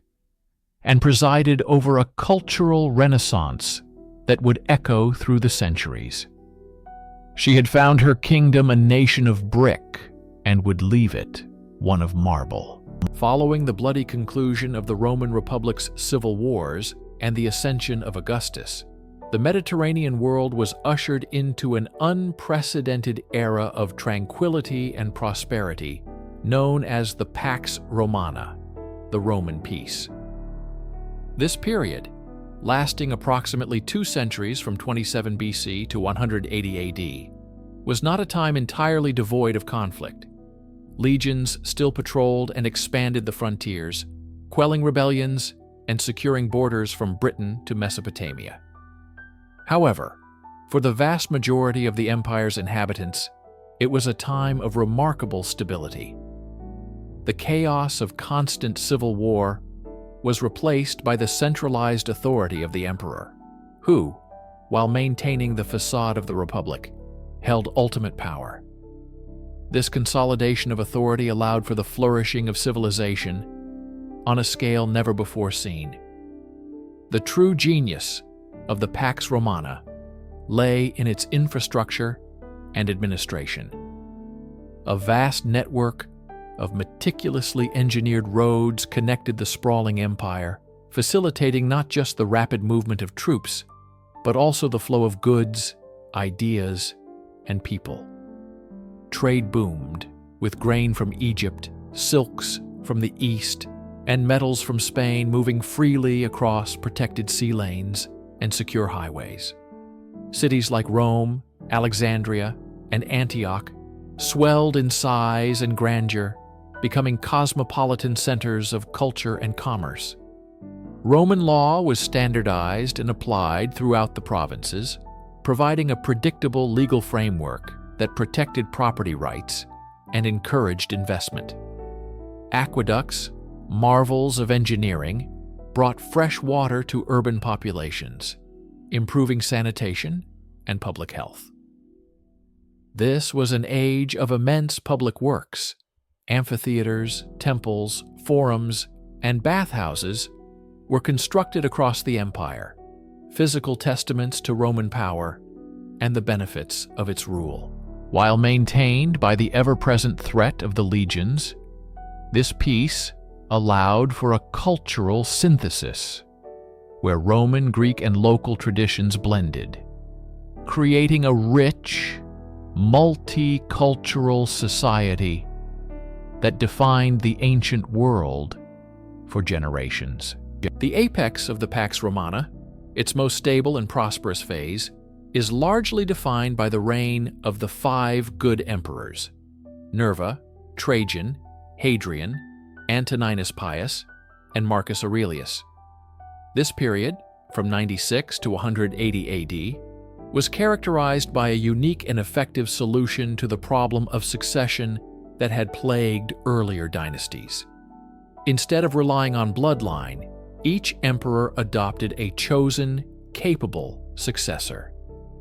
and presided over a cultural renaissance that would echo through the centuries. She had found her kingdom a nation of brick and would leave it one of marble. Following the bloody conclusion of the Roman Republic's civil wars and the ascension of Augustus, the Mediterranean world was ushered into an unprecedented era of tranquility and prosperity, known as the Pax Romana, the Roman peace. This period, lasting approximately 2 centuries from 27 BC to 180 AD, was not a time entirely devoid of conflict. Legions still patrolled and expanded the frontiers, quelling rebellions and securing borders from Britain to Mesopotamia. However, for the vast majority of the empire's inhabitants, it was a time of remarkable stability. The chaos of constant civil war was replaced by the centralized authority of the emperor, who, while maintaining the facade of the republic, held ultimate power. This consolidation of authority allowed for the flourishing of civilization on a scale never before seen. The true genius of the Pax Romana lay in its infrastructure and administration. A vast network of meticulously engineered roads connected the sprawling empire, facilitating not just the rapid movement of troops, but also the flow of goods, ideas, and people. Trade boomed, with grain from Egypt, silks from the east, and metals from Spain moving freely across protected sea lanes and secure highways. Cities like Rome, Alexandria, and Antioch swelled in size and grandeur, becoming cosmopolitan centers of culture and commerce. Roman law was standardized and applied throughout the provinces, providing a predictable legal framework that protected property rights and encouraged investment. Aqueducts, marvels of engineering, brought fresh water to urban populations, improving sanitation and public health. This was an age of immense public works. Amphitheaters, temples, forums, and bathhouses were constructed across the empire, physical testaments to Roman power and the benefits of its rule. While maintained by the ever-present threat of the legions, this peace allowed for a cultural synthesis, where Roman, Greek, and local traditions blended, creating a rich, multicultural society that defined the ancient world for generations. The apex of the Pax Romana, its most stable and prosperous phase, is largely defined by the reign of the 5 good emperors: Nerva, Trajan, Hadrian, Antoninus Pius, and Marcus Aurelius. This period, from 96 to 180 AD, was characterized by a unique and effective solution to the problem of succession that had plagued earlier dynasties. Instead of relying on bloodline, each emperor adopted a chosen, capable successor,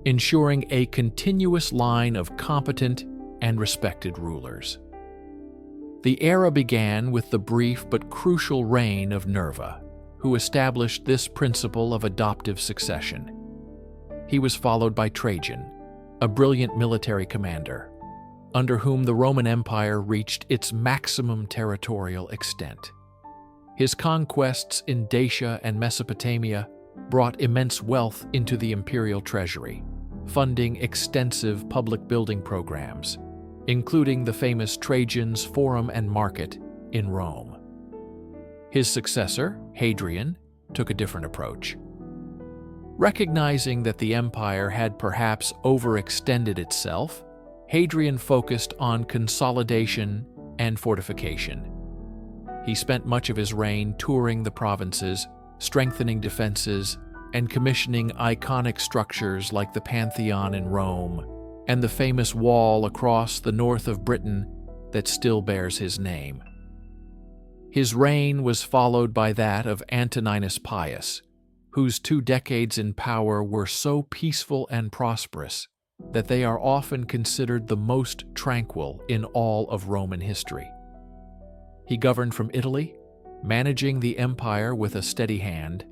ensuring a continuous line of competent and respected rulers. The era began with the brief but crucial reign of Nerva, who established this principle of adoptive succession. He was followed by Trajan, a brilliant military commander, under whom the Roman Empire reached its maximum territorial extent. His conquests in Dacia and Mesopotamia brought immense wealth into the imperial treasury, funding extensive public building programs, including the famous Trajan's Forum and Market in Rome. His successor, Hadrian, took a different approach. Recognizing that the empire had perhaps overextended itself, Hadrian focused on consolidation and fortification. He spent much of his reign touring the provinces, strengthening defenses, and commissioning iconic structures like the Pantheon in Rome and the famous wall across the north of Britain that still bears his name. His reign was followed by that of Antoninus Pius, whose 2 decades in power were so peaceful and prosperous that they are often considered the most tranquil in all of Roman history. He governed from Italy, managing the empire with a steady hand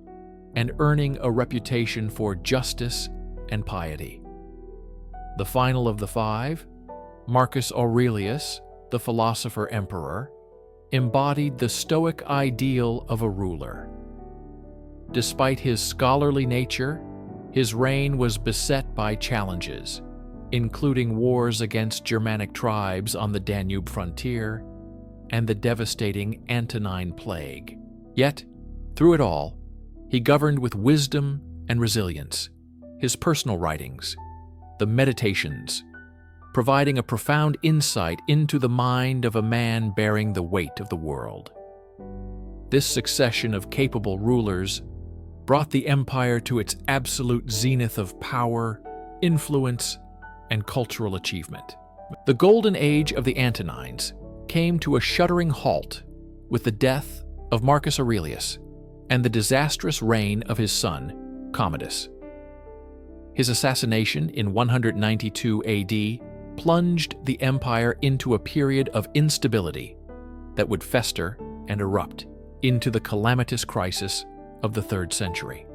and earning a reputation for justice and piety. The final of the 5, Marcus Aurelius, the philosopher-emperor, embodied the Stoic ideal of a ruler. Despite his scholarly nature, his reign was beset by challenges, including wars against Germanic tribes on the Danube frontier and the devastating Antonine Plague. Yet, through it all, he governed with wisdom and resilience. His personal writings, the Meditations, providing a profound insight into the mind of a man bearing the weight of the world. This succession of capable rulers brought the empire to its absolute zenith of power, influence, and cultural achievement. The golden age of the Antonines came to a shuddering halt with the death of Marcus Aurelius and the disastrous reign of his son, Commodus. His assassination in 192 AD plunged the empire into a period of instability that would fester and erupt into the calamitous crisis of the 3rd century.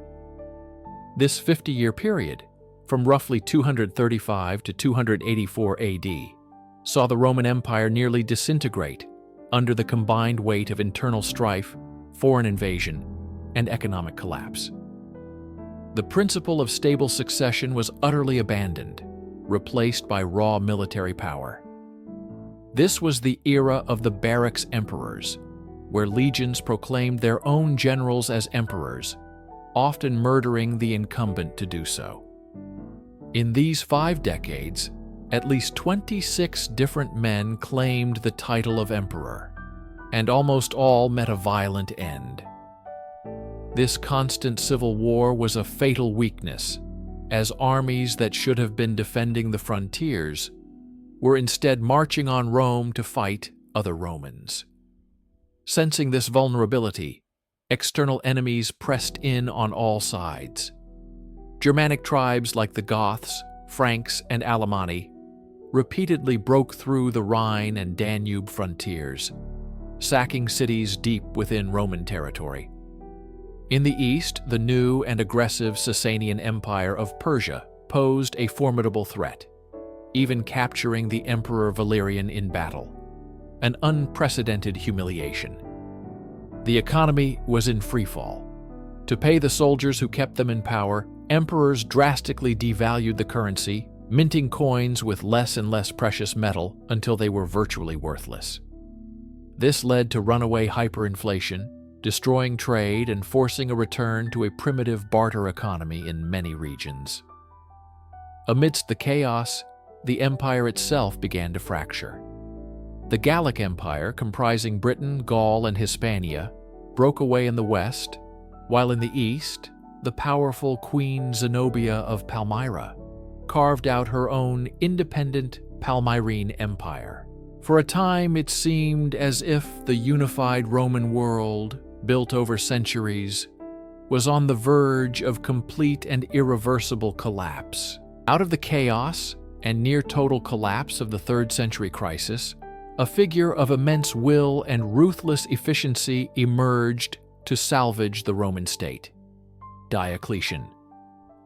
This 50-year period, from roughly 235 to 284 AD, saw the Roman Empire nearly disintegrate under the combined weight of internal strife, foreign invasion, and economic collapse. The principle of stable succession was utterly abandoned, replaced by raw military power. This was the era of the barracks emperors, where legions proclaimed their own generals as emperors, often murdering the incumbent to do so. In these 5 decades, at least 26 different men claimed the title of emperor, and almost all met a violent end. This constant civil war was a fatal weakness, as armies that should have been defending the frontiers were instead marching on Rome to fight other Romans. Sensing this vulnerability, external enemies pressed in on all sides. Germanic tribes like the Goths, Franks, and Alemanni repeatedly broke through the Rhine and Danube frontiers, sacking cities deep within Roman territory. In the east, the new and aggressive Sasanian Empire of Persia posed a formidable threat, even capturing the Emperor Valerian in battle, an unprecedented humiliation. The economy was in freefall. To pay the soldiers who kept them in power, emperors drastically devalued the currency, minting coins with less and less precious metal until they were virtually worthless. This led to runaway hyperinflation, destroying trade and forcing a return to a primitive barter economy in many regions. Amidst the chaos, the empire itself began to fracture. The Gallic Empire, comprising Britain, Gaul, and Hispania, broke away in the west, while in the east, the powerful Queen Zenobia of Palmyra carved out her own independent Palmyrene Empire. For a time, it seemed as if the unified Roman world, built over centuries, was on the verge of complete and irreversible collapse. Out of the chaos and near-total collapse of the 3rd century crisis, a figure of immense will and ruthless efficiency emerged to salvage the Roman state: Diocletian.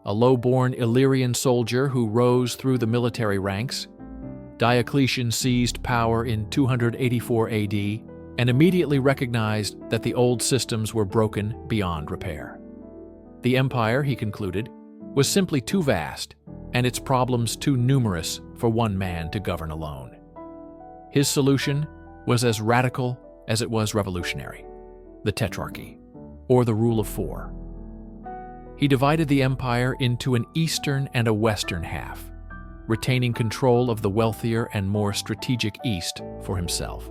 A low-born Illyrian soldier who rose through the military ranks, Diocletian seized power in 284 AD and immediately recognized that the old systems were broken beyond repair. The empire, he concluded, was simply too vast and its problems too numerous for one man to govern alone. His solution was as radical as it was revolutionary: the tetrarchy, or the rule of 4. He divided the empire into an eastern and a western half, retaining control of the wealthier and more strategic east for himself.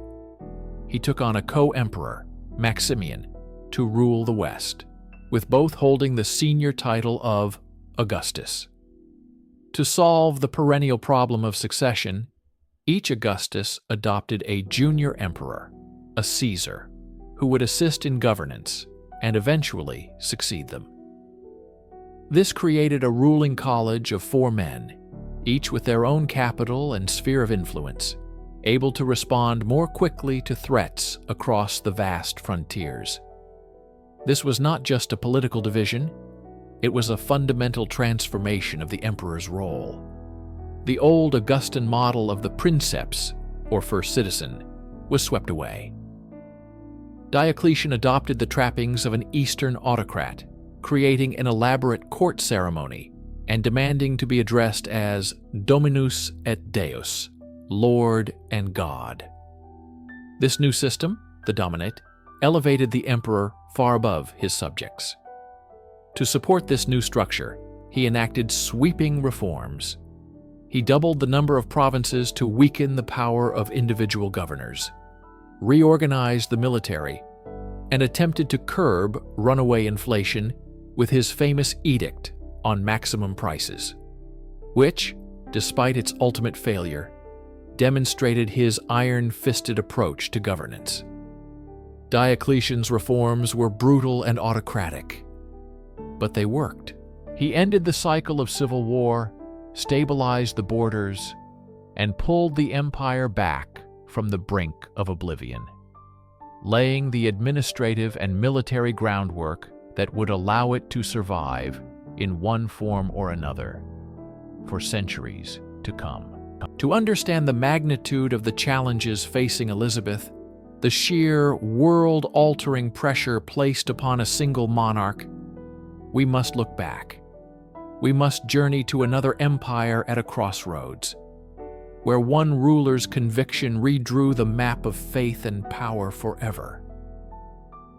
He took on a co-emperor, Maximian, to rule the west, with both holding the senior title of Augustus. To solve the perennial problem of succession, each Augustus adopted a junior emperor, a Caesar, who would assist in governance and eventually succeed them. This created a ruling college of 4 men, each with their own capital and sphere of influence, able to respond more quickly to threats across the vast frontiers. This was not just a political division, it was a fundamental transformation of the emperor's role. The old Augustan model of the princeps, or first citizen, was swept away. Diocletian adopted the trappings of an Eastern autocrat, creating an elaborate court ceremony and demanding to be addressed as Dominus et Deus, Lord and God. This new system, the Dominate, elevated the emperor far above his subjects. To support this new structure, he enacted sweeping reforms. He doubled the number of provinces to weaken the power of individual governors, reorganized the military, and attempted to curb runaway inflation with his famous edict on maximum prices, which, despite its ultimate failure, demonstrated his iron-fisted approach to governance. Diocletian's reforms were brutal and autocratic, but they worked. He ended the cycle of civil war, stabilized the borders, and pulled the empire back from the brink of oblivion, laying the administrative and military groundwork that would allow it to survive in one form or another for centuries to come. To understand the magnitude of the challenges facing Elizabeth, the sheer world-altering pressure placed upon a single monarch, we must look back. We must journey to another empire at a crossroads, where one ruler's conviction redrew the map of faith and power forever.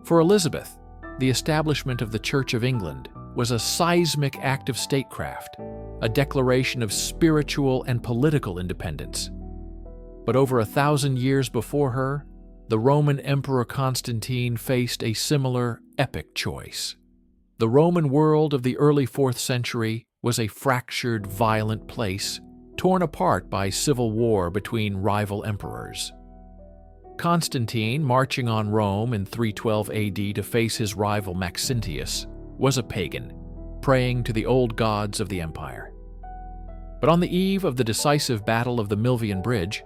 For Elizabeth, the establishment of the Church of England was a seismic act of statecraft, a declaration of spiritual and political independence. But over 1,000 years before her, the Roman Emperor Constantine faced a similar epic choice. The Roman world of the early 4th century was a fractured, violent place, torn apart by civil war between rival emperors. Constantine, marching on Rome in 312 AD to face his rival Maxentius, was a pagan, praying to the old gods of the empire. But on the eve of the decisive Battle of the Milvian Bridge,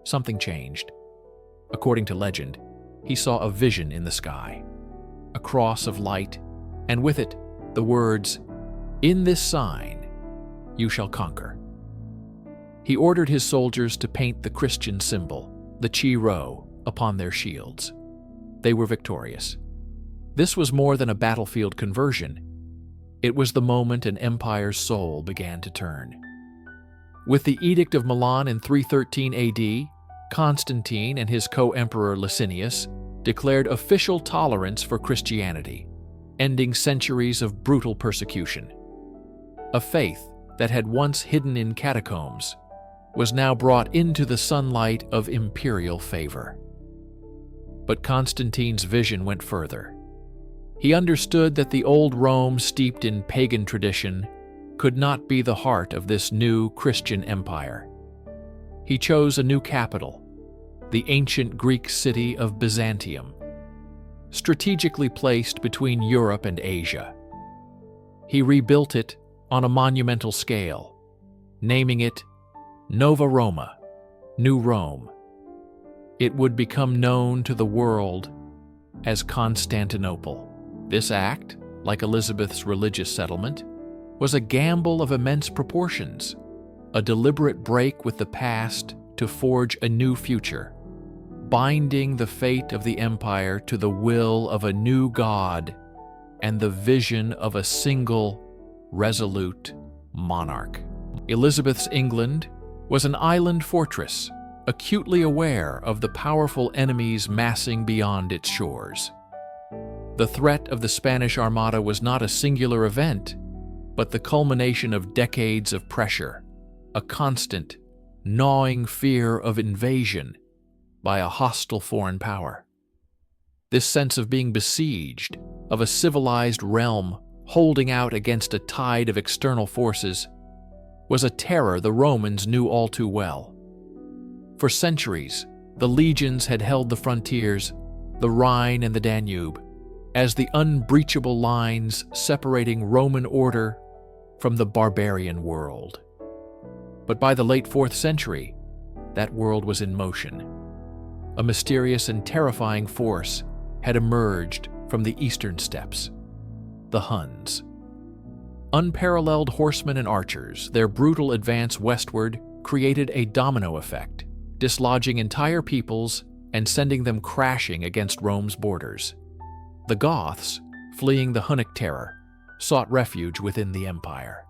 something changed. According to legend, he saw a vision in the sky, a cross of light, and with it the words, "In this sign you shall conquer." He ordered his soldiers to paint the Christian symbol, the Chi Rho, upon their shields. They were victorious. This was more than a battlefield conversion. It was the moment an empire's soul began to turn. With the Edict of Milan in 313 AD, Constantine and his co-emperor Licinius declared official tolerance for Christianity, ending centuries of brutal persecution. A faith that had once hidden in catacombs was now brought into the sunlight of imperial favor. But Constantine's vision went further. He understood that the old Rome, steeped in pagan tradition, could not be the heart of this new Christian empire. He chose a new capital, the ancient Greek city of Byzantium, strategically placed between Europe and Asia. He rebuilt it on a monumental scale, naming it Nova Roma, New Rome. It would become known to the world as Constantinople. This act, like Elizabeth's religious settlement, was a gamble of immense proportions, a deliberate break with the past to forge a new future, binding the fate of the empire to the will of a new god and the vision of a single, resolute monarch. Elizabeth's England was an island fortress, acutely aware of the powerful enemies massing beyond its shores. The threat of the Spanish Armada was not a singular event, but the culmination of decades of pressure, a constant, gnawing fear of invasion by a hostile foreign power. This sense of being besieged, of a civilized realm holding out against a tide of external forces, was a terror the Romans knew all too well. For centuries, the legions had held the frontiers, the Rhine and the Danube, as the unbreachable lines separating Roman order from the barbarian world. But by the late 4th century, that world was in motion. A mysterious and terrifying force had emerged from the eastern steppes, the Huns. Unparalleled horsemen and archers, their brutal advance westward created a domino effect, dislodging entire peoples and sending them crashing against Rome's borders. The Goths, fleeing the Hunnic terror, sought refuge within the empire.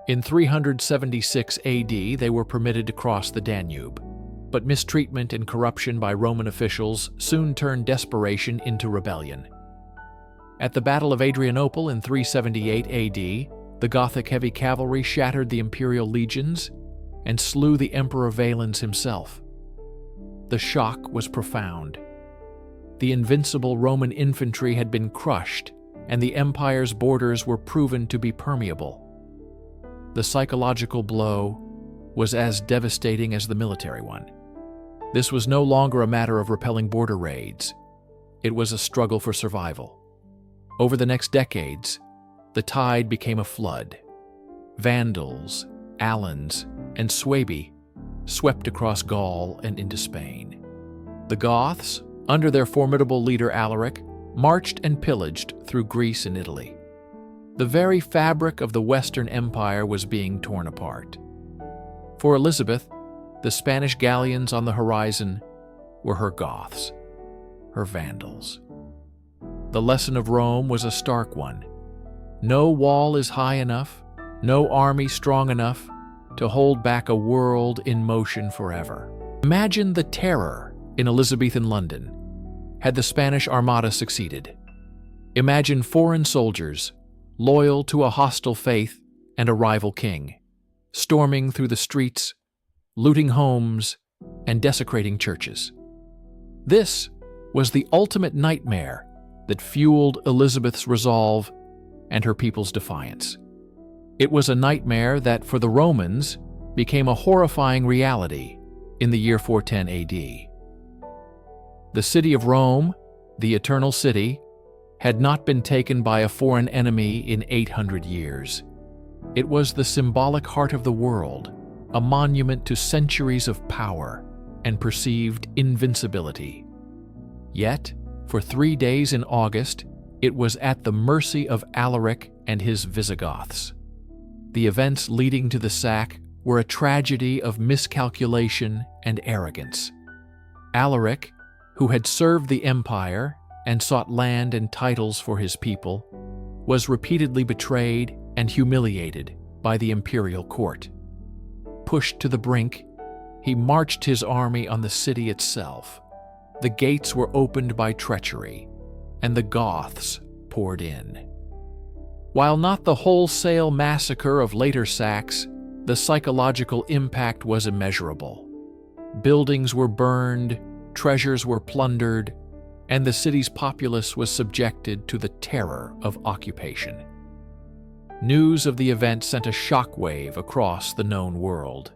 In 376 AD, they were permitted to cross the Danube, but mistreatment and corruption by Roman officials soon turned desperation into rebellion. At the Battle of Adrianople in 378 AD, the Gothic heavy cavalry shattered the imperial legions and slew the Emperor Valens himself. The shock was profound. The invincible Roman infantry had been crushed, and the empire's borders were proven to be permeable. The psychological blow was as devastating as the military one. This was no longer a matter of repelling border raids. It was a struggle for survival. Over the next decades, the tide became a flood. Vandals, Alans, and Suebi swept across Gaul and into Spain. The Goths, under their formidable leader Alaric, marched and pillaged through Greece and Italy. The very fabric of the Western Empire was being torn apart. For Elizabeth, the Spanish galleons on the horizon were her Goths, her Vandals. The lesson of Rome was a stark one. No wall is high enough, no army strong enough to hold back a world in motion forever. Imagine the terror in Elizabethan London had the Spanish Armada succeeded. Imagine foreign soldiers, loyal to a hostile faith and a rival king, storming through the streets, looting homes, and desecrating churches. This was the ultimate nightmare that fueled Elizabeth's resolve and her people's defiance. It was a nightmare that, for the Romans, became a horrifying reality in the year 410 AD. The city of Rome, the Eternal City, had not been taken by a foreign enemy in 800 years. It was the symbolic heart of the world, a monument to centuries of power and perceived invincibility. Yet, for 3 days in August, it was at the mercy of Alaric and his Visigoths. The events leading to the sack were a tragedy of miscalculation and arrogance. Alaric, who had served the empire and sought land and titles for his people, was repeatedly betrayed and humiliated by the imperial court. Pushed to the brink, he marched his army on the city itself. The gates were opened by treachery, and the Goths poured in. While not the wholesale massacre of later sacks, the psychological impact was immeasurable. Buildings were burned, treasures were plundered, and the city's populace was subjected to the terror of occupation. News of the event sent a shockwave across the known world.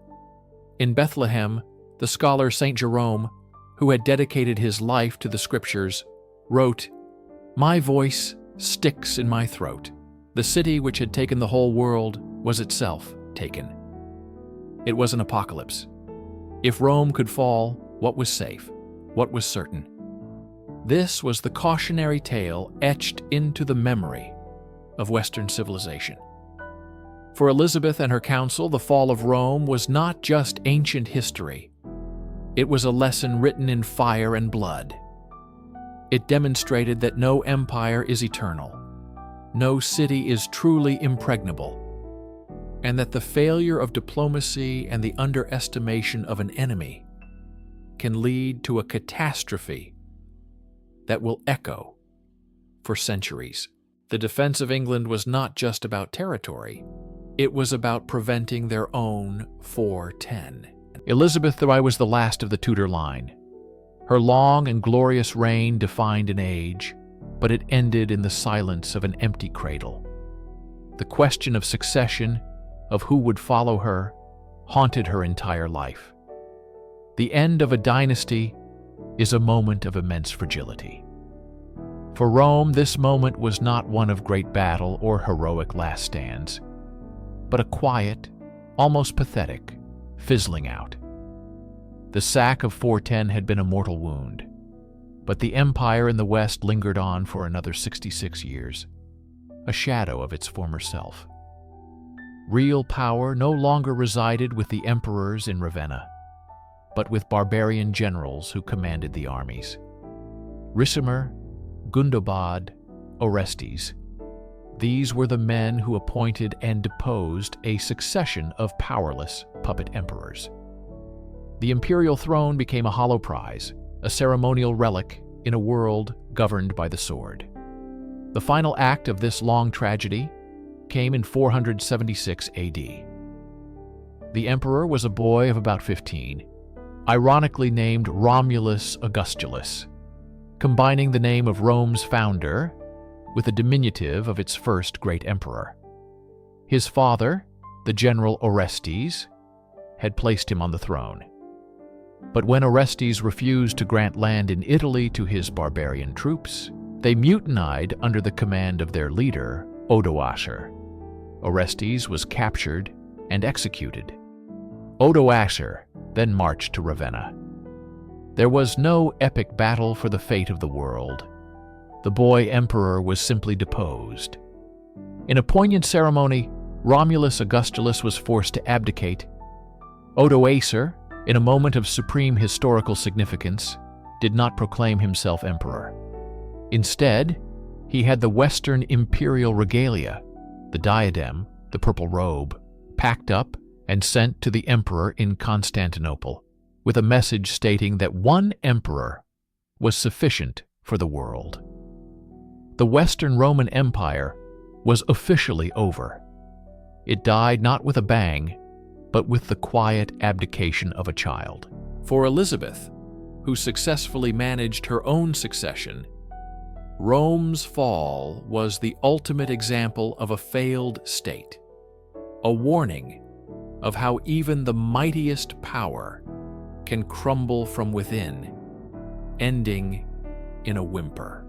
In Bethlehem, the scholar Saint Jerome, who had dedicated his life to the scriptures, wrote, "My voice sticks in my throat. The city which had taken the whole world was itself taken." It was an apocalypse. If Rome could fall, what was safe? What was certain? This was the cautionary tale etched into the memory of Western civilization. For Elizabeth and her council, the fall of Rome was not just ancient history. It was a lesson written in fire and blood. It demonstrated that no empire is eternal, no city is truly impregnable, and that the failure of diplomacy and the underestimation of an enemy can lead to a catastrophe that will echo for centuries. The defense of England was not just about territory. It was about preventing their own 410. Elizabeth I was the last of the Tudor line. Her long and glorious reign defined an age, but it ended in the silence of an empty cradle. The question of succession, of who would follow her, haunted her entire life. The end of a dynasty is a moment of immense fragility. For Rome, this moment was not one of great battle or heroic last stands, but a quiet, almost pathetic, fizzling out. The sack of 410 had been a mortal wound, but the empire in the West lingered on for another 66 years, a shadow of its former self. Real power no longer resided with the emperors in Ravenna, but with barbarian generals who commanded the armies. Ricimer, Gundobad, Orestes. These were the men who appointed and deposed a succession of powerless puppet emperors. The imperial throne became a hollow prize, a ceremonial relic in a world governed by the sword. The final act of this long tragedy came in 476 AD. The emperor was a boy of about 15, ironically named Romulus Augustulus, combining the name of Rome's founder with a diminutive of its first great emperor. His father, the general Orestes, had placed him on the throne. But when Orestes refused to grant land in Italy to his barbarian troops, they mutinied under the command of their leader, Odoacer. Orestes was captured and executed. Odoacer then marched to Ravenna. There was no epic battle for the fate of the world. The boy emperor was simply deposed. In a poignant ceremony, Romulus Augustulus was forced to abdicate. Odoacer, in a moment of supreme historical significance, did not proclaim himself emperor. Instead, he had the Western imperial regalia, the diadem, the purple robe, packed up and sent to the emperor in Constantinople, with a message stating that one emperor was sufficient for the world. The Western Roman Empire was officially over. It died not with a bang, but with the quiet abdication of a child. For Elizabeth, who successfully managed her own succession, Rome's fall was the ultimate example of a failed state, a warning of how even the mightiest power can crumble from within, ending in a whimper.